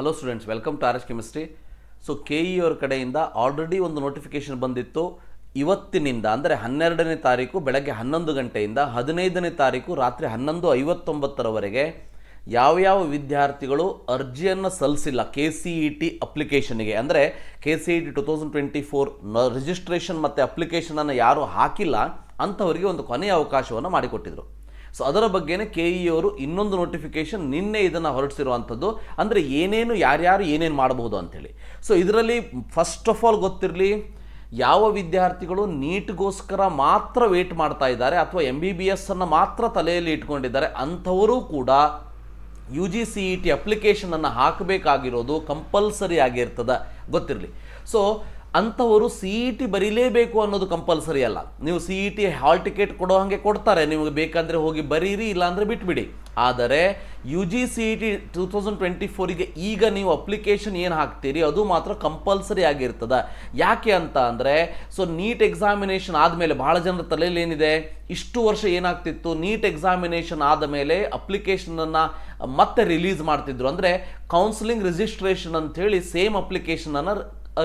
Hello students, welcome to R S. Chemistry. So KE ಅವ್ರ ಕಡೆಯಿಂದ already ಒಂದು ನೋಟಿಫಿಕೇಷನ್ ಬಂದಿತ್ತು. ಇವತ್ತಿನಿಂದ ಅಂದರೆ 12ನೇ ತಾರೀಕು ಬೆಳಗ್ಗೆ 11 ಗಂಟೆಯಿಂದ 15ನೇ ತಾರೀಕು ರಾತ್ರಿ 11:59 ಯಾವ್ಯಾವ ವಿದ್ಯಾರ್ಥಿಗಳು ಅರ್ಜಿಯನ್ನು ಸಲ್ಲಿಸಿಲ್ಲ KCET ಅಪ್ಲಿಕೇಶನ್ಗೆ, ಅಂದರೆ KCET 2024 ರಿಜಿಸ್ಟ್ರೇಷನ್ ಮತ್ತು ಅಪ್ಲಿಕೇಶನನ್ನು ಯಾರು ಹಾಕಿಲ್ಲ ಅಂಥವರಿಗೆ ಒಂದು ಕೊನೆಯ ಅವಕಾಶವನ್ನು ಮಾಡಿಕೊಟ್ಟಿದ್ರು. ಸೊ ಅದರ ಬಗ್ಗೆನೇ KE ಅವರು ಇನ್ನೊಂದು ನೋಟಿಫಿಕೇಷನ್ ನಿನ್ನೆ ಇದನ್ನು ಹೊರಡಿಸಿರುವಂಥದ್ದು. ಅಂದರೆ ಏನೇನು ಯಾರ್ಯಾರು ಏನೇನು ಮಾಡಬಹುದು ಅಂಥೇಳಿ. ಸೊ ಇದರಲ್ಲಿ ಫಸ್ಟ್ ಆಫ್ ಆಲ್ ಗೊತ್ತಿರಲಿ, ಯಾವ ವಿದ್ಯಾರ್ಥಿಗಳು ನೀಟ್ಗೋಸ್ಕರ ಮಾತ್ರ ವೇಟ್ ಮಾಡ್ತಾ ಇದ್ದಾರೆ ಅಥವಾ MBBS ಅನ್ನು ಮಾತ್ರ ತಲೆಯಲ್ಲಿ ಇಟ್ಕೊಂಡಿದ್ದಾರೆ ಅಂಥವರು ಕೂಡ UGCET ಅಪ್ಲಿಕೇಶನನ್ನು ಹಾಕಬೇಕಾಗಿರೋದು ಕಂಪಲ್ಸರಿ ಆಗಿರ್ತದೆ, ಗೊತ್ತಿರಲಿ. ಸೊ ಅಂಥವರು CET ಬರೀಲೇಬೇಕು ಅನ್ನೋದು ಕಂಪಲ್ಸರಿ ಅಲ್ಲ. ನೀವು CET ಹಾಲ್ ಟಿಕೆಟ್ ಕೊಡೋ ಹಾಗೆ ಕೊಡ್ತಾರೆ, ನಿಮಗೆ ಬೇಕಂದರೆ ಹೋಗಿ ಬರೀರಿ, ಇಲ್ಲಾಂದರೆ ಬಿಟ್ಬಿಡಿ. ಆದರೆ UGCET 2024ಗೆ ಈಗ ನೀವು ಅಪ್ಲಿಕೇಶನ್ ಏನು ಹಾಕ್ತೀರಿ ಅದು ಮಾತ್ರ ಕಂಪಲ್ಸರಿ ಆಗಿರ್ತದೆ. ಯಾಕೆ ಅಂತ ಅಂದರೆ, ಸೊ ನೀಟ್ ಎಕ್ಸಾಮಿನೇಷನ್ ಆದಮೇಲೆ ಭಾಳ ಜನರ ತಲೆಯಲ್ಲಿ ಏನಿದೆ, ಇಷ್ಟು ವರ್ಷ ಏನಾಗ್ತಿತ್ತು, ನೀಟ್ ಎಕ್ಸಾಮಿನೇಷನ್ ಆದ ಮೇಲೆ ಅಪ್ಲಿಕೇಶನನ್ನು ಮತ್ತೆ ರಿಲೀಸ್ ಮಾಡ್ತಿದ್ರು. ಅಂದರೆ ಕೌನ್ಸಿಲಿಂಗ್ ರಿಜಿಸ್ಟ್ರೇಷನ್ ಅಂಥೇಳಿ ಸೇಮ್ ಅಪ್ಲಿಕೇಶನನ್ನು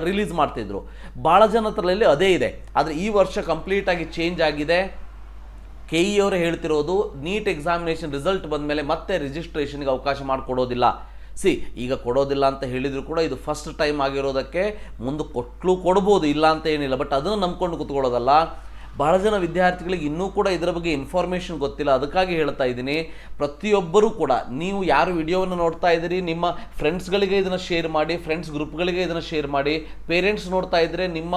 ರಿಲೀಸ್ ಮಾಡ್ತಿದ್ರು. ಭಾಳ ಜನ ತಲೆಯಲ್ಲಿ ಅದೇ ಇದೆ. ಆದರೆ ಈ ವರ್ಷ ಕಂಪ್ಲೀಟಾಗಿ ಚೇಂಜ್ ಆಗಿದೆ. KE ಅವರು ಹೇಳ್ತಿರೋದು, ನೀಟ್ ಎಕ್ಸಾಮಿನೇಷನ್ ರಿಸಲ್ಟ್ ಬಂದ ಮೇಲೆ ಮತ್ತೆ ರಿಜಿಸ್ಟ್ರೇಷನ್ಗೆ ಅವಕಾಶ ಮಾಡಿಕೊಡೋದಿಲ್ಲ. ಈಗ ಕೊಡೋದಿಲ್ಲ ಅಂತ ಹೇಳಿದ್ರು ಕೂಡ ಇದು ಫಸ್ಟ್ ಟೈಮ್ ಆಗಿರೋದಕ್ಕೆ ಮುಂದೆ ಕೊಡ್ಬೋದು, ಇಲ್ಲ ಅಂತ ಏನಿಲ್ಲ. ಬಟ್ ಅದನ್ನು ನಂಬ್ಕೊಂಡು ಕೂತ್ಕೊಳ್ಳೋದಲ್ಲ. ಭಾಳ ಜನ ವಿದ್ಯಾರ್ಥಿಗಳಿಗೆ ಇನ್ನೂ ಕೂಡ ಇದರ ಬಗ್ಗೆ ಇನ್ಫಾರ್ಮೇಷನ್ ಗೊತ್ತಿಲ್ಲ. ಅದಕ್ಕಾಗಿ ಹೇಳ್ತಾ ಇದ್ದೀನಿ, ಪ್ರತಿಯೊಬ್ಬರೂ ಕೂಡ ನೀವು ಯಾರು ವಿಡಿಯೋವನ್ನು ನೋಡ್ತಾ ಇದ್ದೀರಿ ನಿಮ್ಮ ಫ್ರೆಂಡ್ಸ್ಗಳಿಗೆ ಇದನ್ನು ಶೇರ್ ಮಾಡಿ, ಫ್ರೆಂಡ್ಸ್ ಗ್ರೂಪ್ಗಳಿಗೆ ಇದನ್ನು ಶೇರ್ ಮಾಡಿ. ಪೇರೆಂಟ್ಸ್ ನೋಡ್ತಾ ಇದ್ದರೆ ನಿಮ್ಮ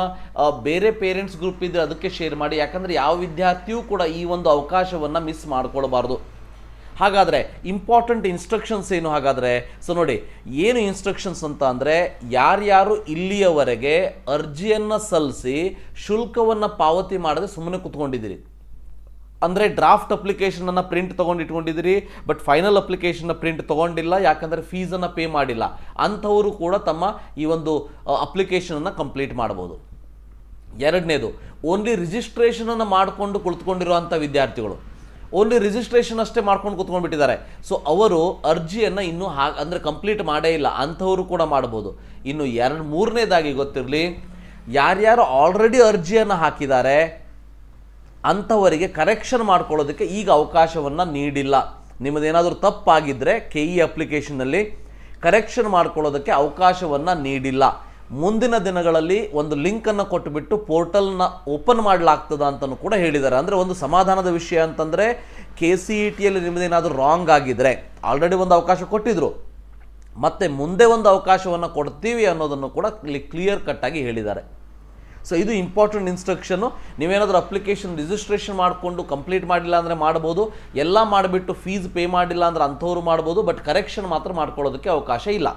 ಬೇರೆ ಪೇರೆಂಟ್ಸ್ ಗ್ರೂಪ್ ಇದ್ದರೆ ಅದಕ್ಕೆ ಶೇರ್ ಮಾಡಿ. ಯಾಕಂದರೆ ಯಾವ ವಿದ್ಯಾರ್ಥಿಯೂ ಕೂಡ ಈ ಒಂದು ಅವಕಾಶವನ್ನು ಮಿಸ್ ಮಾಡ್ಕೊಳ್ಬಾರ್ದು. ಹಾಗಾದರೆ ಇಂಪಾರ್ಟೆಂಟ್ ಇನ್ಸ್ಟ್ರಕ್ಷನ್ಸ್ ಏನು? ಹಾಗಾದರೆ ಸೊ ನೋಡಿ, ಏನು ಇನ್ಸ್ಟ್ರಕ್ಷನ್ಸ್ ಅಂತ ಅಂದರೆ, ಯಾರ್ಯಾರು ಇಲ್ಲಿಯವರೆಗೆ ಅರ್ಜಿಯನ್ನು ಸಲ್ಲಿಸಿ ಶುಲ್ಕವನ್ನು ಪಾವತಿ ಮಾಡದೆ ಸುಮ್ಮನೆ ಕೂತ್ಕೊಂಡಿದ್ದೀರಿ, ಅಂದರೆ ಡ್ರಾಫ್ಟ್ ಅಪ್ಲಿಕೇಶನನ್ನು ಪ್ರಿಂಟ್ ತೊಗೊಂಡು ಇಟ್ಕೊಂಡಿದ್ದೀರಿ, ಬಟ್ ಫೈನಲ್ ಅಪ್ಲಿಕೇಶನ್ನ ಪ್ರಿಂಟ್ ತೊಗೊಂಡಿಲ್ಲ, ಯಾಕಂದರೆ ಫೀಸನ್ನು ಪೇ ಮಾಡಿಲ್ಲ, ಅಂಥವರು ಕೂಡ ತಮ್ಮ ಈ ಒಂದು ಅಪ್ಲಿಕೇಶನನ್ನು ಕಂಪ್ಲೀಟ್ ಮಾಡ್ಬೋದು. ಎರಡನೇದು, ಓನ್ಲಿ ರಿಜಿಸ್ಟ್ರೇಷನನ್ನು ಮಾಡಿಕೊಂಡು ಕುಳಿತುಕೊಂಡಿರುವಂಥ ವಿದ್ಯಾರ್ಥಿಗಳು ಓನ್ಲಿ ರಿಜಿಸ್ಟ್ರೇಷನ್ ಅಷ್ಟೇ ಮಾಡ್ಕೊಂಡು ಕೂತ್ಕೊಂಡ್ಬಿಟ್ಟಿದ್ದಾರೆ. ಸೊ ಅವರು ಅರ್ಜಿಯನ್ನು ಇನ್ನೂ ಅಂದರೆ ಕಂಪ್ಲೀಟ್ ಮಾಡೇ ಇಲ್ಲ, ಅಂಥವರು ಕೂಡ ಮಾಡ್ಬೋದು. ಇನ್ನು ಮೂರನೇದಾಗಿ ಗೊತ್ತಿರಲಿ, ಯಾರ್ಯಾರು ಆಲ್ರೆಡಿ ಅರ್ಜಿಯನ್ನು ಹಾಕಿದ್ದಾರೆ ಅಂಥವರಿಗೆ ಕರೆಕ್ಷನ್ ಮಾಡ್ಕೊಳ್ಳೋದಕ್ಕೆ ಈಗ ಅವಕಾಶವನ್ನು ನೀಡಿಲ್ಲ. ನಿಮ್ಮದೇನಾದರೂ ತಪ್ಪಾಗಿದ್ದರೆ KE ಅಪ್ಲಿಕೇಶನ್ನಲ್ಲಿ ಕರೆಕ್ಷನ್ ಮಾಡ್ಕೊಳ್ಳೋದಕ್ಕೆ ಅವಕಾಶವನ್ನು ನೀಡಿಲ್ಲ. ಮುಂದಿನ ದಿನಗಳಲ್ಲಿ ಒಂದು ಲಿಂಕನ್ನು ಕೊಟ್ಟುಬಿಟ್ಟು ಪೋರ್ಟಲ್ನ ಓಪನ್ ಮಾಡಲಾಗ್ತದ ಅಂತಲೂ ಕೂಡ ಹೇಳಿದ್ದಾರೆ. ಅಂದರೆ ಒಂದು ಸಮಾಧಾನದ ವಿಷಯ ಅಂತಂದರೆ, KCETಯಲ್ಲಿ ನಿಮ್ಮದೇನಾದರೂ ರಾಂಗ್ ಆಗಿದ್ದರೆ ಆಲ್ರೆಡಿ ಒಂದು ಅವಕಾಶ ಕೊಟ್ಟಿದ್ದರು, ಮತ್ತು ಮುಂದೆ ಒಂದು ಅವಕಾಶವನ್ನು ಕೊಡ್ತೀವಿ ಅನ್ನೋದನ್ನು ಕೂಡ ಕ್ಲಿಯರ್ ಕಟ್ಟಾಗಿ ಹೇಳಿದ್ದಾರೆ. ಸೊ ಇದು ಇಂಪಾರ್ಟೆಂಟ್ ಇನ್ಸ್ಟ್ರಕ್ಷನ್ನು. ನೀವೇನಾದರೂ ಅಪ್ಲಿಕೇಶನ್ ರಿಜಿಸ್ಟ್ರೇಷನ್ ಮಾಡಿಕೊಂಡು ಕಂಪ್ಲೀಟ್ ಮಾಡಿಲ್ಲ ಅಂದರೆ ಮಾಡ್ಬೋದು, ಎಲ್ಲ ಮಾಡಿಬಿಟ್ಟು ಫೀಸ್ ಪೇ ಮಾಡಿಲ್ಲ ಅಂದರೆ ಅಂಥವ್ರು ಮಾಡ್ಬೋದು, ಬಟ್ ಕರೆಕ್ಷನ್ ಮಾತ್ರ ಮಾಡ್ಕೊಳ್ಳೋದಕ್ಕೆ ಅವಕಾಶ ಇಲ್ಲ.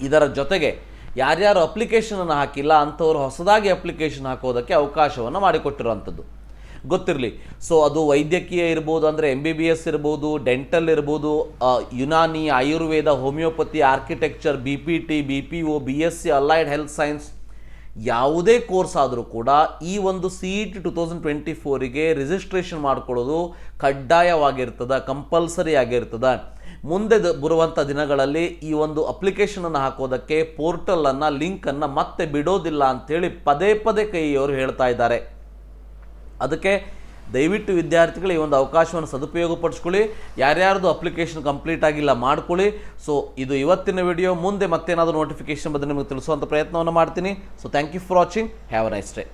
ಇದರ ಜೊತೆಗೆ ಯಾರ್ಯಾರು ಅಪ್ಲಿಕೇಶನನ್ನು ಹಾಕಿಲ್ಲ ಅಂಥವ್ರು ಹೊಸದಾಗಿ ಅಪ್ಲಿಕೇಶನ್ ಹಾಕೋದಕ್ಕೆ ಅವಕಾಶವನ್ನು ಮಾಡಿಕೊಟ್ಟಿರುವಂಥದ್ದು, ಗೊತ್ತಿರಲಿ. ಸೊ ಅದು ವೈದ್ಯಕೀಯ ಇರ್ಬೋದು, ಅಂದರೆ MBBS ಇರ್ಬೋದು, ಡೆಂಟಲ್ ಇರ್ಬೋದು, Unani, Ayurveda, homeopathy, architecture, BPT, BPO, BSc allied health science, ಯಾವುದೇ ಕೋರ್ಸ್ ಆದರೂ ಕೂಡ ಈ ಒಂದು CET 2024ಗೆ ರಿಜಿಸ್ಟ್ರೇಷನ್ ಮಾಡ್ಕೊಳ್ಳೋದು ಕಡ್ಡಾಯವಾಗಿರ್ತದೆ, ಕಂಪಲ್ಸರಿ ಆಗಿರ್ತದೆ. ಮುಂದೆ ಬರುವಂಥ ದಿನಗಳಲ್ಲಿ ಈ ಒಂದು ಅಪ್ಲಿಕೇಶನನ್ನು ಹಾಕೋದಕ್ಕೆ ಪೋರ್ಟಲನ್ನು ಲಿಂಕನ್ನು ಮತ್ತೆ ಬಿಡೋದಿಲ್ಲ ಅಂಥೇಳಿ ಪದೇ ಪದೇ KE ಅವರು ಹೇಳ್ತಾ ಇದ್ದಾರೆ. ಅದಕ್ಕೆ ದಯವಿಟ್ಟು ವಿದ್ಯಾರ್ಥಿಗಳು ಈ ಒಂದು ಅವಕಾಶವನ್ನು ಸದುಪಯೋಗಪಡಿಸ್ಕೊಳ್ಳಿ. ಯಾರ್ಯಾರ್ದು ಅಪ್ಲಿಕೇಶನ್ ಕಂಪ್ಲೀಟ್ ಆಗಿಲ್ಲ ಮಾಡ್ಕೊಳ್ಳಿ. ಸೊ ಇದು ಇವತ್ತಿನ ವಿಡಿಯೋ. ಮುಂದೆ ಮತ್ತೇನಾದರೂ ನೋಟಿಫಿಕೇಶನ್ ಬಂದರೆ ನಿಮಗೆ ತಿಳಿಸುವಂಥ ಪ್ರಯತ್ನವನ್ನು ಮಾಡ್ತೀನಿ. So thank you for watching. Have a nice day.